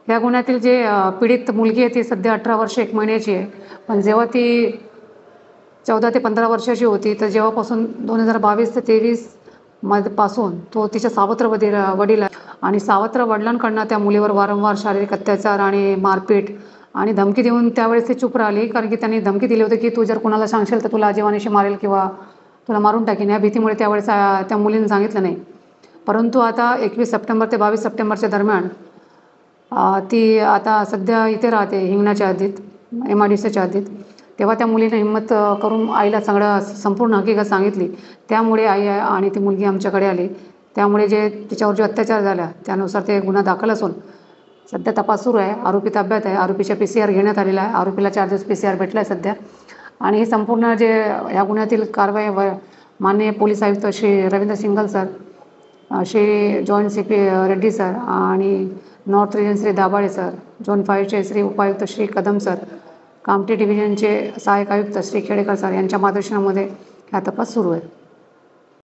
या गुन्ह्यातील जे पीडित मुलगी आहे ती सध्या 18 वर्ष 1 महिन्याची आहे. पण जेव्हा ती 14 ते 15 वर्षाची होती, तर जेव्हापासून 2022 ते 23 पासून तो तिच्या सावत्र वडील आहे आणि सावत्र वडिलांकडनं त्या मुलीवर वारंवार शारीरिक अत्याचार आणि मारपीट आणि धमकी देऊन त्यावेळेस ती चूप राहिली. कारण की त्यांनी धमकी दिली होती की तू जर कुणाला सांगशील तर तुला जीवानीशी मारेल किंवा तुला मारून टाकेन. या भीतीमुळे त्यावेळेस त्या मुलीने सांगितलं नाही. परंतु आता 21 सप्टेंबर ते 22 सप्टेंबरच्या दरम्यान ती आता सध्या इथे राहते हिंगण्याच्या हद्दीत, MIDCच्या हद्दीत. तेव्हा त्या मुलीने हिंमत करून आईला सगळं संपूर्ण हकीकत सांगितली. त्यामुळे आई आणि ती मुलगी आमच्याकडे आली. त्यामुळे जे तिच्यावर जो अत्याचार झाला त्यानुसार ते गुन्हा दाखल असून सध्या तपास सुरू आहे. आरोपी ताब्यात आहे. आरोपीच्या PCR घेण्यात आलेला आहे. आरोपीला 4 दिवस PCR भेटला आहे सध्या. आणि हे संपूर्ण जे या गुन्ह्यातील कारवाई माननीय पोलीस आयुक्त Shri Ravindra Singhal sir, Shri joint CP Reddy sir आणि north region Shri Dabhade sir, zone 5चे श्री उपायुक्त श्री कदम सर, कामठी डिव्हिजनचे सहाय्यक आयुक्त श्री खेडेकर सर यांच्या मार्गदर्शनामध्ये हा तपास सुरू आहे.